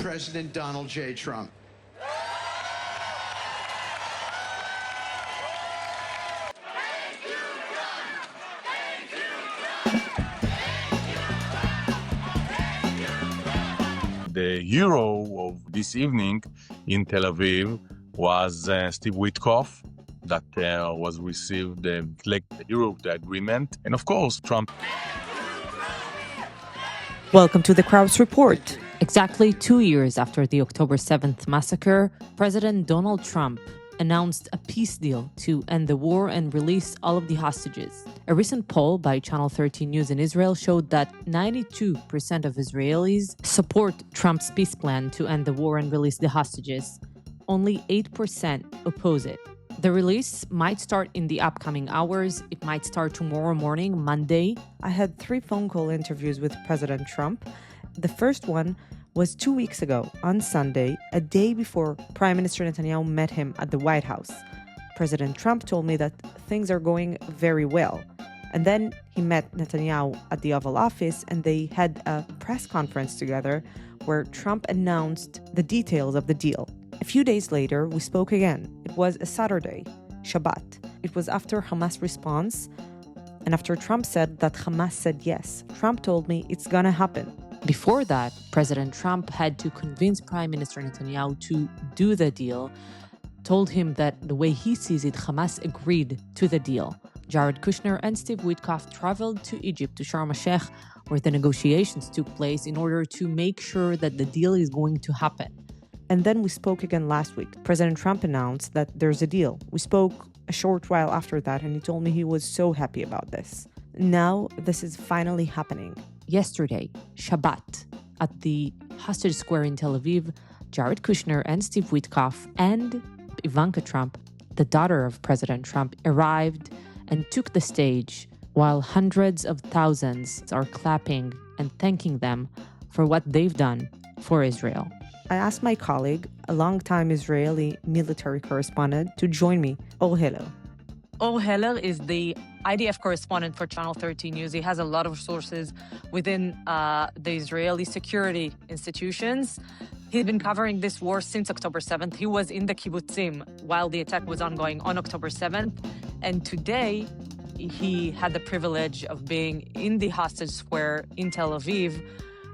President Donald J. Trump. The hero of this evening in Tel Aviv was Steve Witkoff, that was received like the hero of the agreement. And of course, Trump. Welcome to the Kraus Report. Exactly 2 years after the October 7th massacre, President Donald Trump announced a peace deal to end the war and release all of the hostages. A recent poll by Channel 13 News in Israel showed that 92% of Israelis support Trump's peace plan to end the war and release the hostages. Only 8% oppose it. The release might start in the upcoming hours. It might start tomorrow morning, Monday. I had 3 phone call interviews with President Trump. The first one was 2 weeks ago, on Sunday, a day before Prime Minister Netanyahu met him at the White House. President Trump told me that things are going very well. And then he met Netanyahu at the Oval Office and they had a press conference together where Trump announced the details of the deal. A few days later, we spoke again. It was a Saturday, Shabbat. It was after Hamas' response, and after Trump said that Hamas said yes. Trump told me it's gonna happen. Before that, President Trump had to convince Prime Minister Netanyahu to do the deal, told him that the way he sees it, Hamas agreed to the deal. Jared Kushner and Steve Witkoff traveled to Egypt, to Sharm el-Sheikh, where the negotiations took place in order to make sure that the deal is going to happen. And then we spoke again last week. President Trump announced that there's a deal. We spoke a short while after that, and he told me he was so happy about this. Now, this is finally happening. Yesterday, Shabbat, at the Hostage Square in Tel Aviv, Jared Kushner and Steve Witkoff and Ivanka Trump, the daughter of President Trump, arrived and took the stage while hundreds of thousands are clapping and thanking them for what they've done for Israel. I asked my colleague, a longtime Israeli military correspondent, to join me. Or Heller. Or Heller is the IDF correspondent for Channel 13 News. He has a lot of sources within the Israeli security institutions. He's been covering this war since October 7th. He was in the kibbutzim while the attack was ongoing on October 7th. And today, he had the privilege of being in the hostage square in Tel Aviv,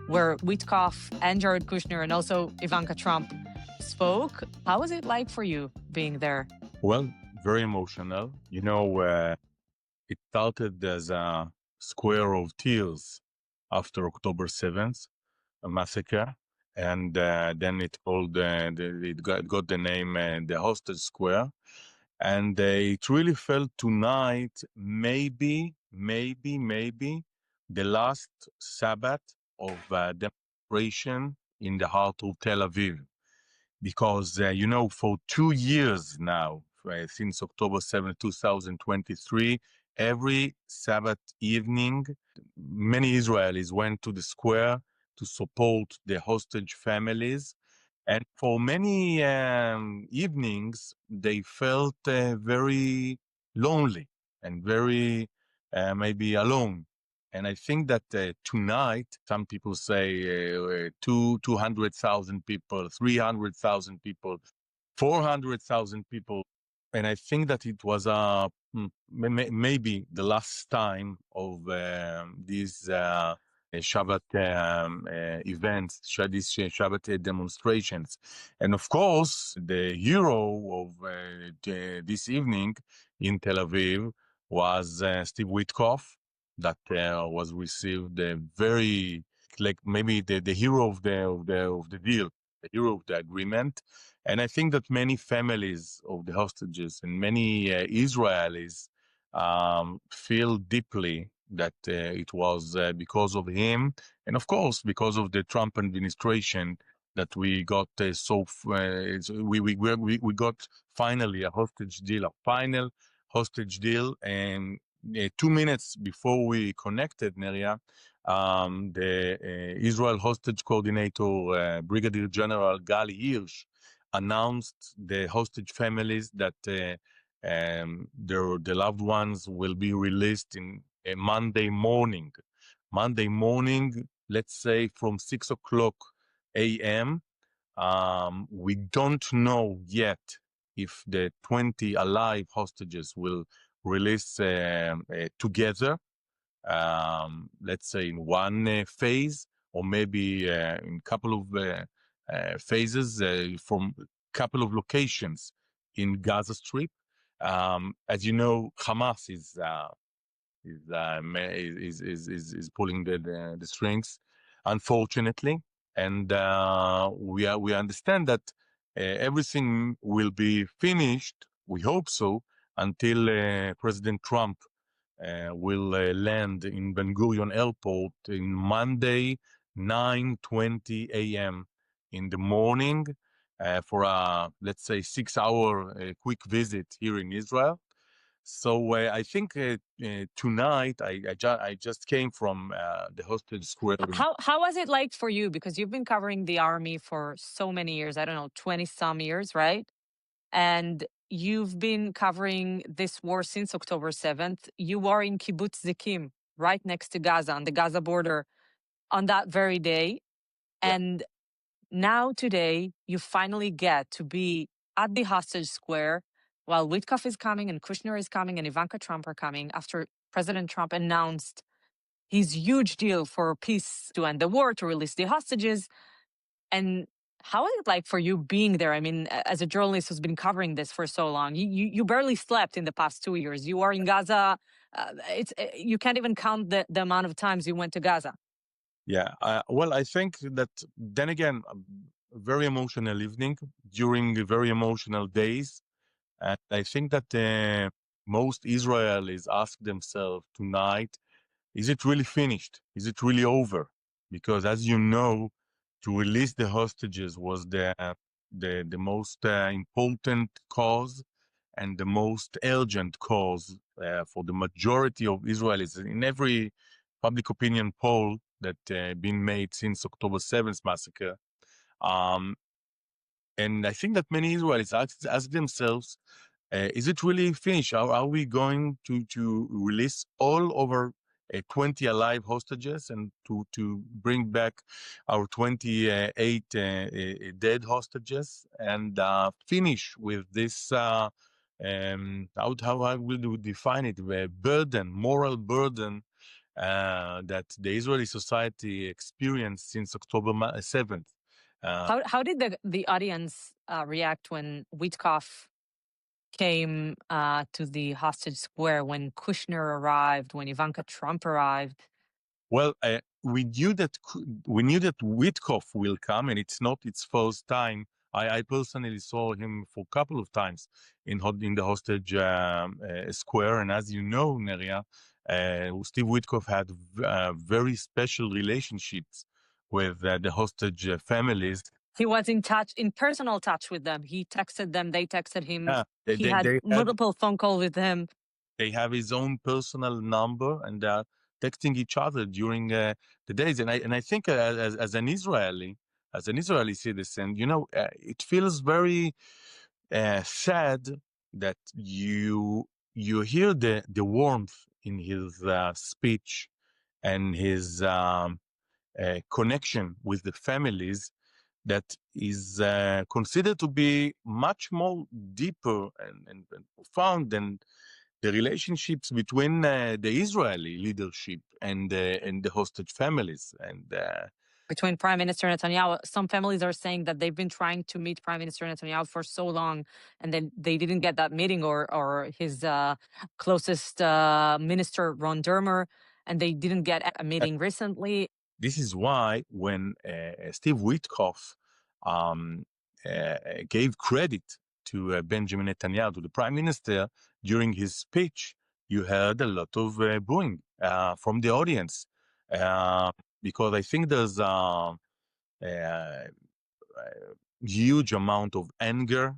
where Witkoff and Jared Kushner and also Ivanka Trump spoke. How was it like for you being there? Well, very emotional. You know, it started as a square of tears after October 7th, a massacre. And then it got the name the Hostage Square. And it really felt tonight, maybe the last Sabbath of demonstration in the heart of Tel Aviv. Because, you know, for 2 years now, since October 7, 2023, every Sabbath evening, many Israelis went to the square to support the hostage families. And for many evenings, they felt very lonely and very maybe alone. And I think that tonight, some people say 200,000 people, 300,000 people, 400,000 people. And I think that it was maybe the last time of these Shabbat events, these Shabbat demonstrations. And of course, the hero of this evening in Tel Aviv was Steve Witkoff, that was received very, like maybe the hero of the deal, the hero of the agreement. And I think that many families of the hostages and many Israelis feel deeply that it was because of him, and of course because of the Trump administration, that we got we got finally a final hostage deal. And 2 minutes before we connected, Neria, the Israel hostage coordinator, Brigadier General Gali Hirsch, announced the hostage families that the loved ones will be released in a Monday morning, let's say from 6 o'clock a.m. We don't know yet if the 20 alive hostages will release together, let's say in one phase, or maybe in a couple of phases from a couple of locations in Gaza Strip. As you know, Hamas is pulling the strings, unfortunately, and we understand that everything will be finished. We hope so, until President Trump will land in Ben Gurion Airport in Monday, 9:20 a.m. in the morning for a, let's say, 6-hour quick visit here in Israel. So I think tonight I just came from the hostage square. How was it like for you? Because you've been covering the army for so many years, I don't know, 20 some years, right? And you've been covering this war since October 7th. You are in Kibbutz Zikim, right next to Gaza, on the Gaza border, on that very day. Yeah. And now today, you finally get to be at the hostage square while Witkoff is coming and Kushner is coming and Ivanka Trump are coming after President Trump announced his huge deal for peace to end the war, to release the hostages. And how is it like for you being there? I mean, as a journalist who's been covering this for so long, you barely slept in the past 2 years. You are in Gaza. You can't even count the amount of times you went to Gaza. Yeah, well, I think that then again, a very emotional evening during very emotional days. And I think that most Israelis ask themselves tonight, is it really finished? Is it really over? Because as you know, to release the hostages was the most important cause and the most urgent cause for the majority of Israelis in every public opinion poll that been made since October 7th massacre. And I think that many Israelis ask themselves, is it really finished? Are we going to release all over 20 alive hostages and to bring back our 28 dead hostages and finish with this, how I will define it, moral burden that the Israeli society experienced since October 7th. How did the audience react when Witkoff came to the hostage square, when Kushner arrived, when Ivanka Trump arrived? Well, we knew that Witkoff will come, and it's not its first time. I personally saw him for a couple of times in the hostage square, and as you know, Neria, Steve Witkoff had very special relationships with the hostage families. He was in personal touch with them. He texted them, they texted him. Yeah, He had multiple phone calls with him. They have his own personal number, and they're texting each other during the days. And I think as an Israeli citizen, it feels very sad that you hear the warmth in his speech and his connection with the families that is considered to be much more deeper and profound than the relationships between the Israeli leadership and the hostage families. And between Prime Minister Netanyahu, some families are saying that they've been trying to meet Prime Minister Netanyahu for so long, and then they didn't get that meeting, or his closest minister, Ron Dermer, and they didn't get a meeting recently. This is why when Steve Witkoff gave credit to Benjamin Netanyahu, to the prime minister, during his speech, you heard a lot of booing from the audience, because I think there's a huge amount of anger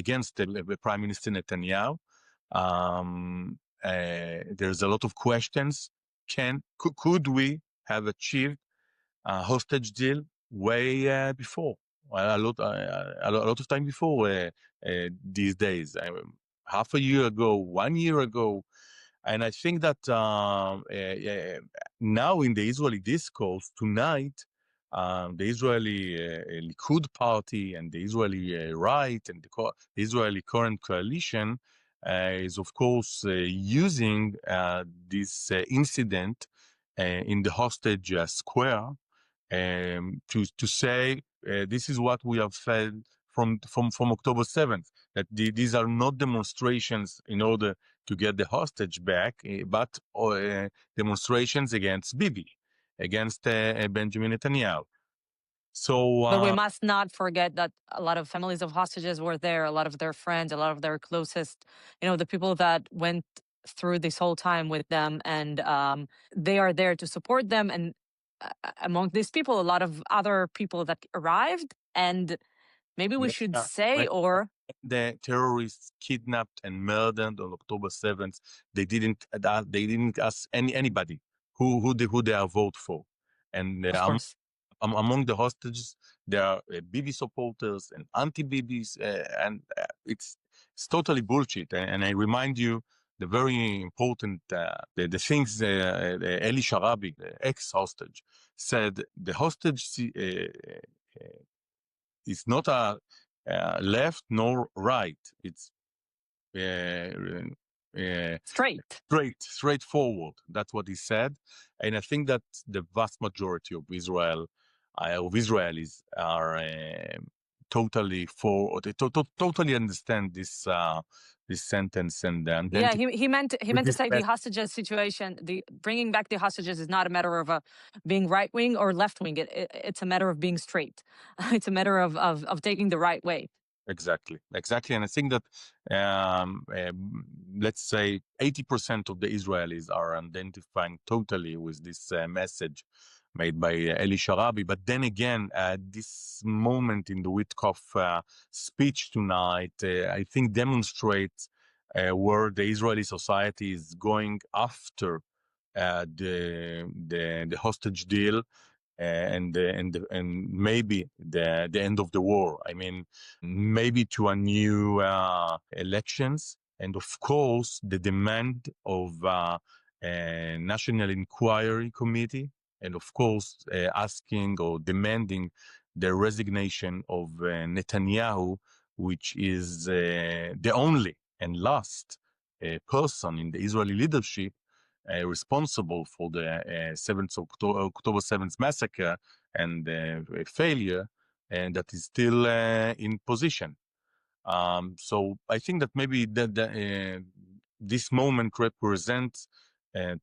against the Prime Minister Netanyahu. There's a lot of questions. Could we have achieved a hostage deal way before? A lot of time before these days. Half a year ago, 1 year ago. And I think that now in the Israeli discourse tonight, the Israeli Likud party and the Israeli right and the Israeli current coalition is, of course, using this incident in the hostage square to say this is what we have said from October 7th, that these are not demonstrations in order to get the hostage back, but demonstrations against Bibi, against Benjamin Netanyahu. So, But we must not forget that a lot of families of hostages were there, a lot of their friends, a lot of their closest, the people that went through this whole time with them, and they are there to support them. And among these people, a lot of other people that arrived, and maybe we should say, or the terrorists kidnapped and murdered on October 7th, they didn't ask anybody who they are vote for, and of course. Among the hostages, there are Bibi supporters and anti-Bibis, and it's totally bullshit. And I remind you the very important the things Eli Sharabi, the ex-hostage, said. The hostage is not a left nor right. It's straightforward. That's what he said. And I think that the vast majority of Israelis are totally for, they totally understand this sentence. And yeah, he meant to say the hostages situation, the bringing back the hostages is not a matter of being right wing or left wing. It's a matter of being straight. It's a matter of taking the right way. Exactly. And I think that let's say 80% of the Israelis are identifying totally with this message made by Eli Sharabi. But then again, this moment in the Witkoff speech tonight, I think demonstrates where the Israeli society is going after the hostage deal. And maybe the end of the war. I mean, maybe to a new elections, and of course the demand of a national inquiry committee, and of course asking or demanding the resignation of Netanyahu, which is the only and last person in the Israeli leadership responsible for the October 7th massacre and failure, and that is still in position. So I think that maybe this moment represents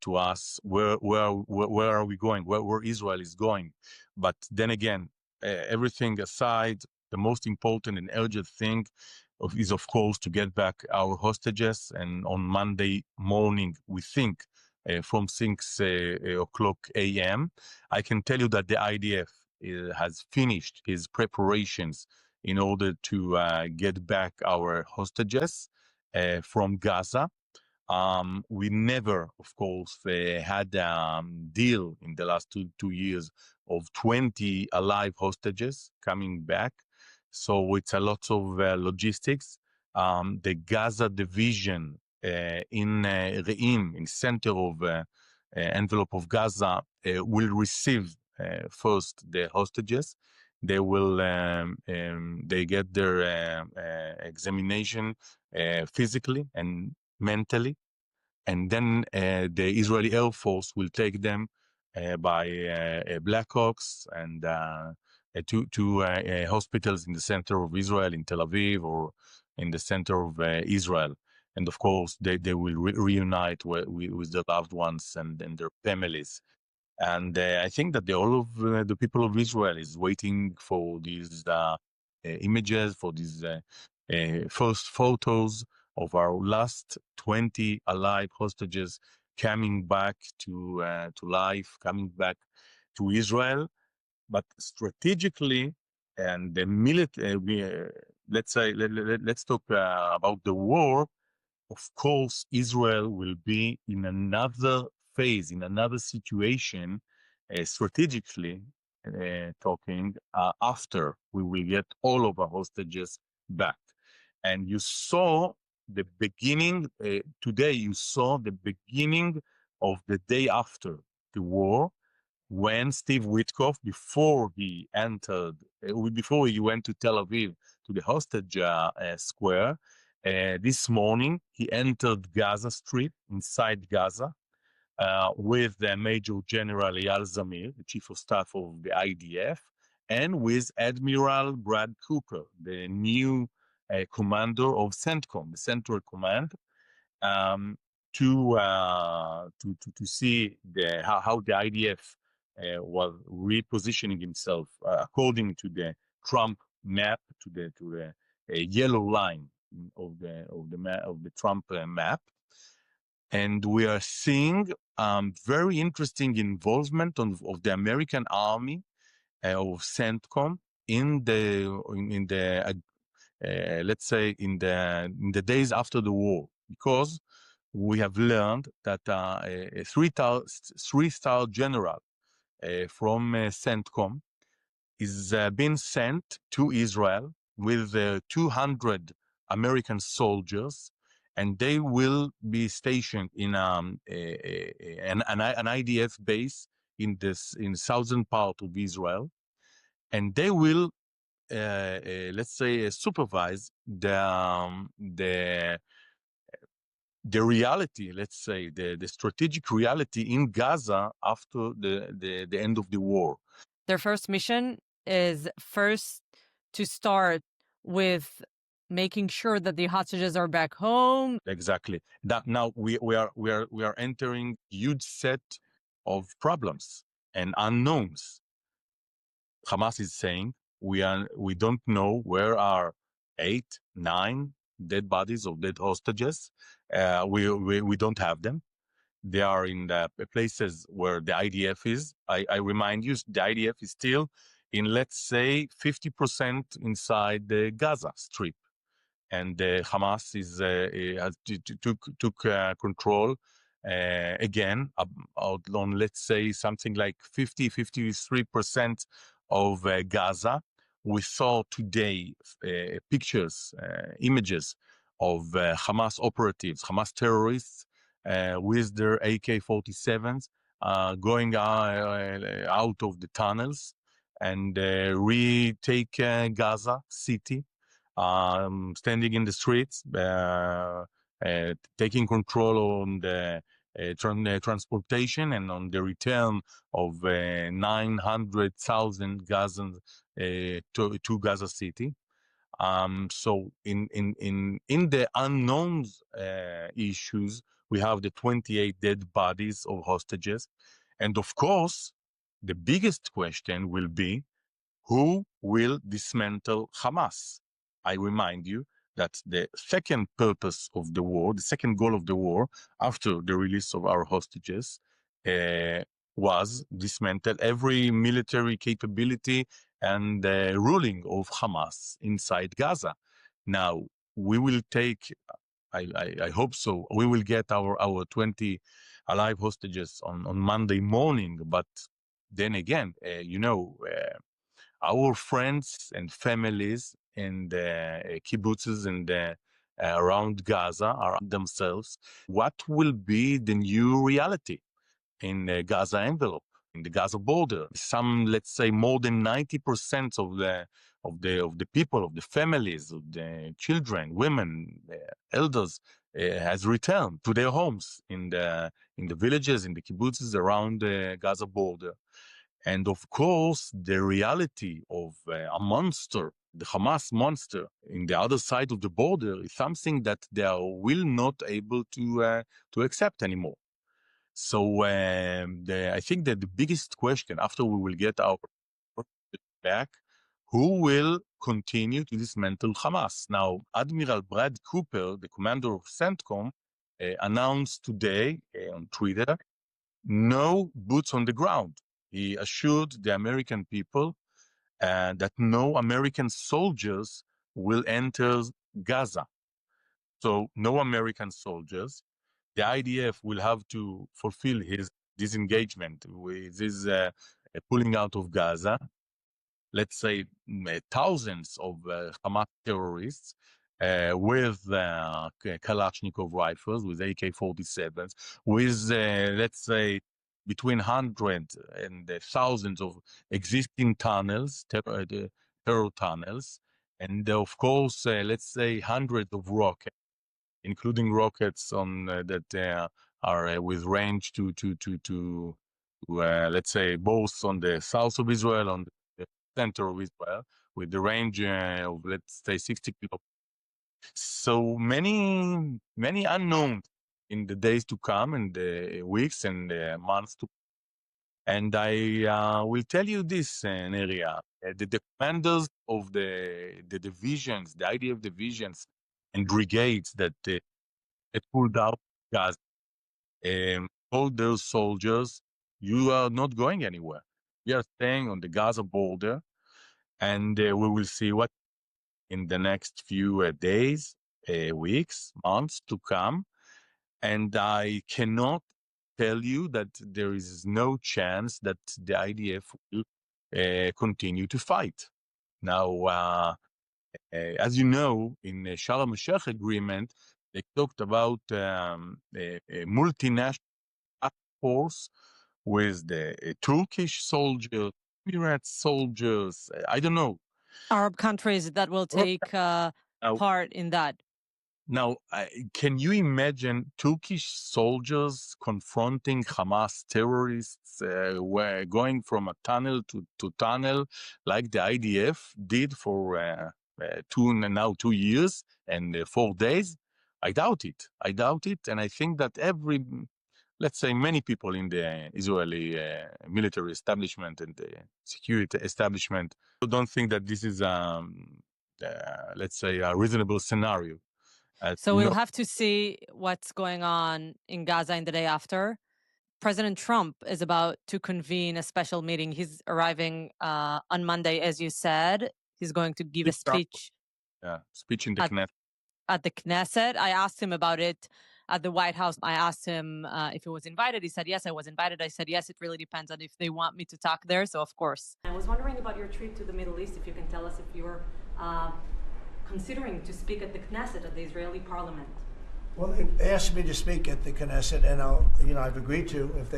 to us where are we going, where Israel is going. But then again, everything aside, the most important and urgent thing is, of course, to get back our hostages. And on Monday morning, we think from 6 o'clock a.m., I can tell you that the IDF has finished his preparations in order to get back our hostages from Gaza. We never, of course, had a deal in the last two years of 20 alive hostages coming back. So it's a lot of logistics. The Gaza division in Re'im, in center of envelope of Gaza, will receive first the hostages. They will they get their examination physically and mentally, and then the Israeli Air Force will take them by Blackhawks and to hospitals in the center of Israel, in Tel Aviv, or in the center of Israel. And of course, they will reunite with their loved ones and their families. And I think that all of the people of Israel is waiting for these images, for these first photos of our last 20 alive hostages coming back to life, coming back to Israel. But strategically, and the military, let's talk about the war. Of course, Israel will be in another phase, in another situation, strategically talking, after we will get all of our hostages back. And you saw the beginning, today you saw the beginning of the day after the war, when Steve Witkoff, before he went to Tel Aviv to the hostage square, this morning he entered Gaza Strip inside Gaza with Major General Eyal Zamir, the Chief of Staff of the IDF, and with Admiral Brad Cooper, the new commander of CENTCOM, the Central Command, to see how the IDF was repositioning himself according to the Trump map, to the yellow line of the Trump map. And we are seeing very interesting involvement of the American Army of CENTCOM in the let's say in the days after the war, because we have learned that a three-star general from CENTCOM is being sent to Israel with 200 American soldiers, and they will be stationed in an IDF base in southern part of Israel, and they will let's say supervise the reality, let's say the strategic reality in Gaza after the end of the war. Their first mission is first to start with making sure that the hostages are back home. Exactly. That now we are entering huge set of problems and unknowns. Hamas is saying we don't know where are 8, 9 dead bodies of dead hostages. We don't have them. They are in the places where the IDF is. I remind you, the IDF is still in, let's say, 50% inside the Gaza Strip, and Hamas took control again on, let's say, something like 53% of Gaza. We saw today pictures, images of Hamas operatives, Hamas terrorists with their AK-47s going out of the tunnels and retake Gaza city, standing in the streets, taking control on the transportation and on the return of 900,000 Gazans to Gaza City. So in the unknowns issues, we have the 28 dead bodies of hostages, and of course, the biggest question will be who will dismantle Hamas. I remind you that the second purpose of the war, the second goal of the war, after the release of our hostages, was dismantle every military capability and ruling of Hamas inside Gaza. Now, we will take, I hope so, we will get our 20 alive hostages on Monday morning, but then again, our friends and families in the kibbutzes and around Gaza are themselves. What will be the new reality in the Gaza envelope, in the Gaza border? Some, let's say, more than 90% of the people, of the families, of the children, women, elders, has returned to their homes in the villages, in the kibbutzes around the Gaza border. And of course, the reality of a monster, the Hamas monster, in the other side of the border is something that they will not able to accept anymore. So I think that the biggest question after we will get our back, who will continue to dismantle Hamas? Now, Admiral Brad Cooper, the commander of CENTCOM, announced today on Twitter, no boots on the ground. He assured the American people that no American soldiers will enter Gaza. So no American soldiers. The IDF will have to fulfill his disengagement with his pulling out of Gaza. Let's say thousands of Hamas terrorists with Kalashnikov rifles, with AK-47s, with, let's say, between hundreds and thousands of existing tunnels, terror tunnels, and of course, let's say hundreds of rockets, including rockets on that are with range to let's say both on the south of Israel, on the center of Israel, with the range of let's say 60 kilometers. So many unknowns in the days to come, and the weeks and the months to come. And I will tell you this, Neria, the commanders of the divisions, the IDF divisions and brigades that pulled out Gaza, told those soldiers, you are not going anywhere. We are staying on the Gaza border, and we will see what in the next few days, weeks, months to come. And I cannot tell you that there is no chance that the IDF will continue to fight. Now, as you know, in the Sharm el-Sheikh agreement, they talked about a multinational force with the Turkish soldiers, Emirates soldiers, I don't know. Arab countries that will take part in that. Now, can you imagine Turkish soldiers confronting Hamas terrorists, going from a tunnel to tunnel like the IDF did for 2 years and 4 days? I doubt it. I doubt it. And I think that let's say many people in the Israeli military establishment and the security establishment don't think that this is, let's say, a reasonable scenario. So we'll have to see what's going on in Gaza in the day after. President Trump is about to convene a special meeting. He's arriving on Monday, as you said. He's going to give a speech. Speech in the Knesset. At the Knesset. I asked him about it at the White House. I asked him if he was invited. He said, yes, I was invited. I said, yes, it really depends on if they want me to talk there. So, of course. I was wondering about your trip to the Middle East, if you can tell us if you're considering to speak at the Knesset, at the Israeli parliament. Well, they asked me to speak at the Knesset, and I've agreed to. If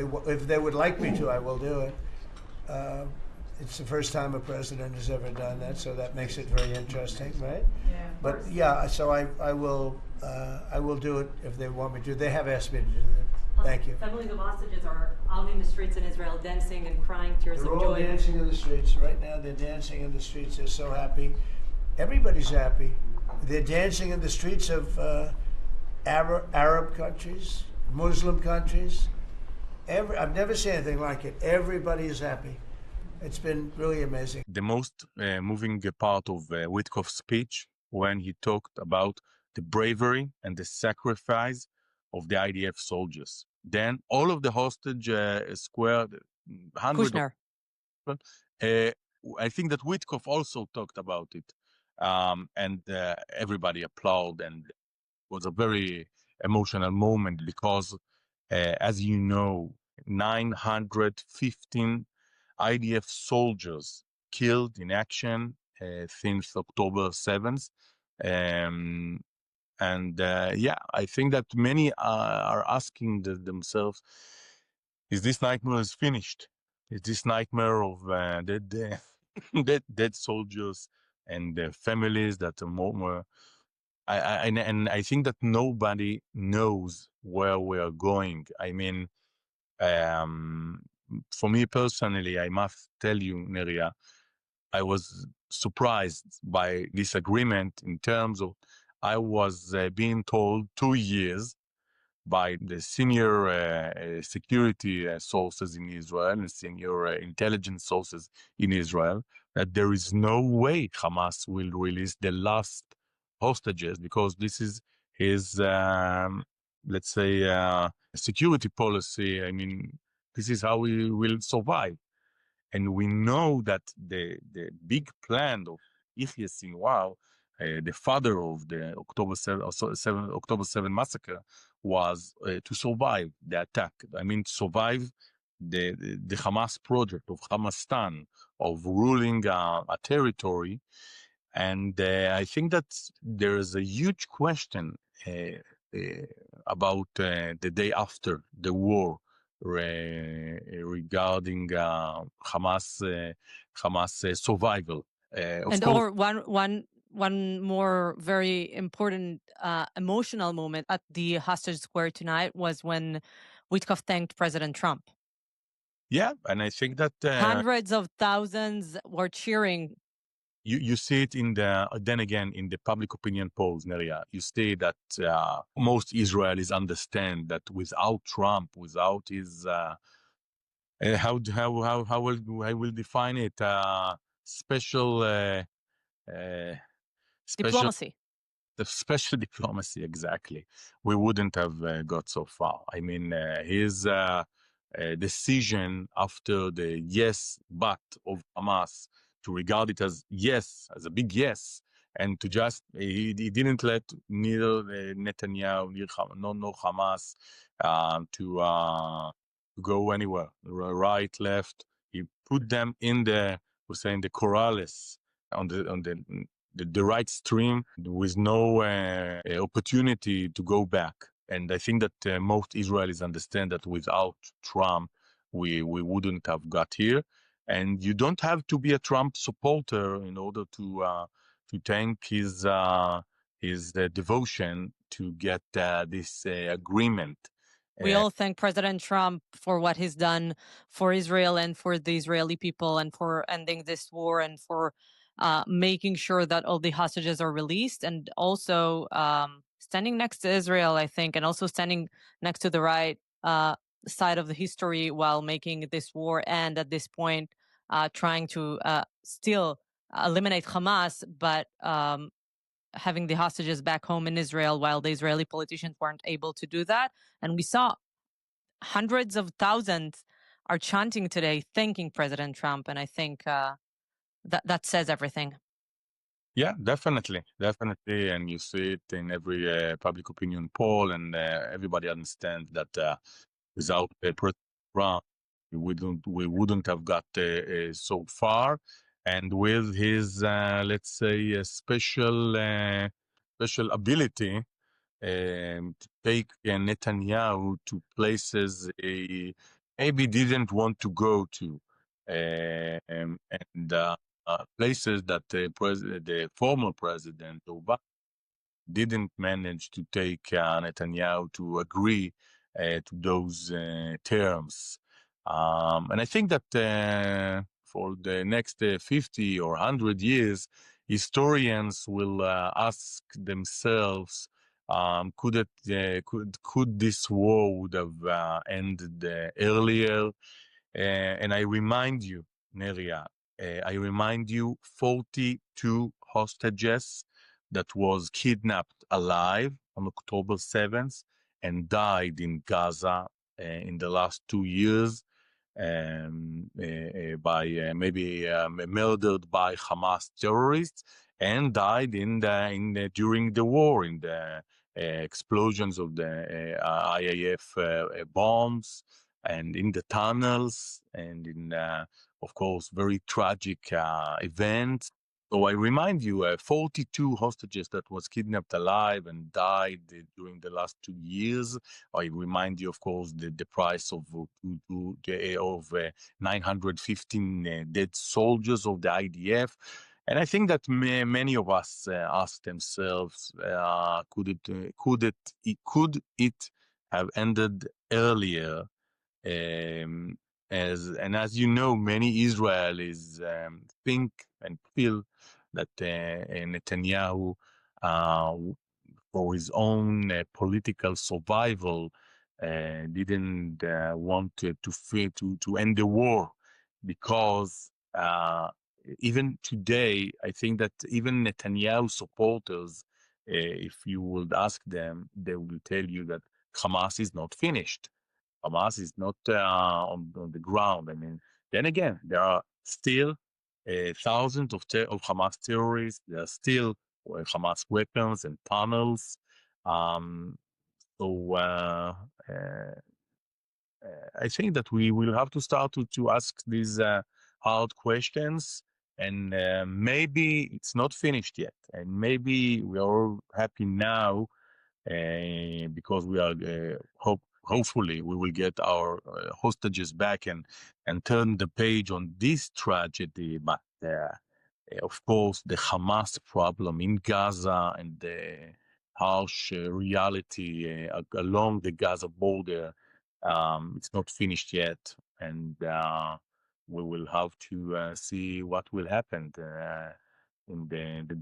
they would like me to, I will do it. It's the first time a president has ever done that, so that makes it very interesting, right? Yeah. But yeah, so I will do it if they want me to. They have asked me to do it. Thank you. Families of hostages are out in the streets in Israel dancing and crying tears of joy. They're all dancing in the streets right now. They're dancing in the streets. They're so happy. Everybody's happy. They're dancing in the streets of Arab countries, Muslim countries. I've never seen anything like it. Everybody is happy. It's been really amazing. The most moving part of Witkoff's speech, when he talked about the bravery and the sacrifice of the IDF soldiers. Then all of the hostage squared, hundreds Kushner. of I think that Witkoff also talked about it. And everybody applauded, and it was a very emotional moment because, as you know, 915 IDF soldiers killed in action since October 7th. Yeah, I think that many are asking themselves, is this nightmare finished? Is this nightmare of dead soldiers and their families that are more and I think that nobody knows where we are going. I mean, for me personally, I must tell you, Neria, I was surprised by this agreement in terms of I was being told 2 years by the senior security sources in Israel and senior intelligence sources in Israel that there is no way Hamas will release the last hostages because this is his, let's say, security policy. I mean, this is how we will survive. And we know that the big plan of Yahya Sinwar, the father of the October 7 massacre, was to survive the attack. I mean, survive the Hamas project of Hamastan, of ruling a territory. And I think that there is a huge question about the day after the war, regarding Hamas survival. Of And course, or one more very important emotional moment at the hostage square tonight was when Witkoff thanked President Trump. yeah, and I think that Hundreds of thousands were cheering. you see it in then again in the public opinion polls, Neria. You see that most Israelis understand that without Trump, without his how I will define it, special special Diplomacy. the special diplomacy, exactly, we wouldn't have got so far. I mean, his decision after the yes but of Hamas to regard it as yes, as a big yes, and to just he didn't let neither Netanyahu nor Hamas to go anywhere, right, left. He put them in we're saying the corrales on the right stream with no opportunity to go back. And I think that most Israelis understand that without Trump, we wouldn't have got here. And you don't have to be a Trump supporter in order to thank his devotion to get this agreement. We all thank President Trump for what he's done for Israel and for the Israeli people and for ending this war and for making sure that all the hostages are released, and also standing next to Israel, I think, and also standing next to the right side of the history while making this war end at this point, trying to still eliminate Hamas, but having the hostages back home in Israel while the Israeli politicians weren't able to do that. And we saw hundreds of thousands are chanting today, thanking President Trump. And I think that says everything. Yeah, definitely. And you see it in every public opinion poll, and everybody understands that without President Trump, we wouldn't have got so far. And with his, let's say, special ability to take Netanyahu to places he maybe didn't want to go to, and places that the former president Obama didn't manage to take Netanyahu to agree to those terms. And I think that for the next 50 or 100 years, historians will ask themselves, could this war would have ended earlier? And I remind you, Neria, I remind you, 42 hostages that was kidnapped alive on October 7th and died in Gaza in the last 2 years by maybe murdered by Hamas terrorists, and died during the war in the explosions of the IAF bombs and in the tunnels and in of course very tragic events. So I remind you, 42 hostages that was kidnapped alive and died during the last 2 years. I remind you, of course, the price of 915 dead soldiers of the IDF. And I think that many of us ask themselves, could it have ended earlier? As you know, many Israelis think and feel that Netanyahu, for his own political survival, didn't want to end the war, because even today, I think that even Netanyahu supporters, if you would ask them, they will tell you that Hamas is not finished. Hamas is not on the ground. I mean, then again, there are still thousands of Hamas terrorists. There are still Hamas weapons and tunnels. So I think that we will have to start to ask these hard questions. And maybe it's not finished yet. And maybe we are all happy now because we are hopefully we will get our hostages back and turn the page on this tragedy. But of course, the Hamas problem in Gaza and the harsh reality along the Gaza border, it's not finished yet. And we will have to see what will happen in the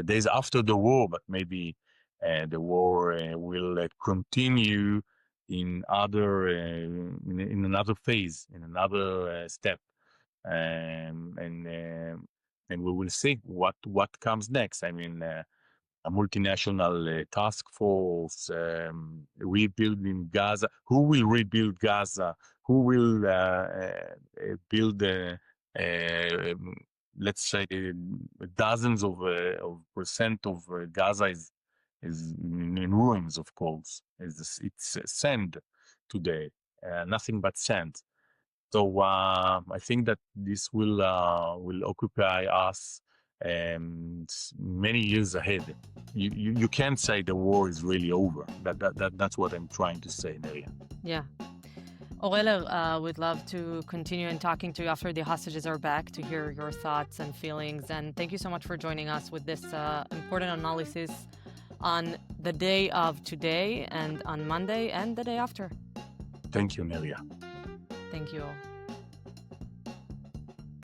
days after the war. But maybe the war will continue in other in another phase, in another step, and we will see what comes next. I mean, a multinational task force rebuilding Gaza. Who will rebuild Gaza? Who will build let's say dozens of percent of Gaza is in ruins, of course. It's sand today, nothing but sand. So I think that this will occupy us many years ahead. You can't say the war is really over. That's what I'm trying to say, Neria. Yeah. Oreller, we'd love to continue in talking to you after the hostages are back to hear your thoughts and feelings. And thank you so much for joining us with this important analysis on the day of today and on Monday and the day after. Thank you, Neria. Thank you all.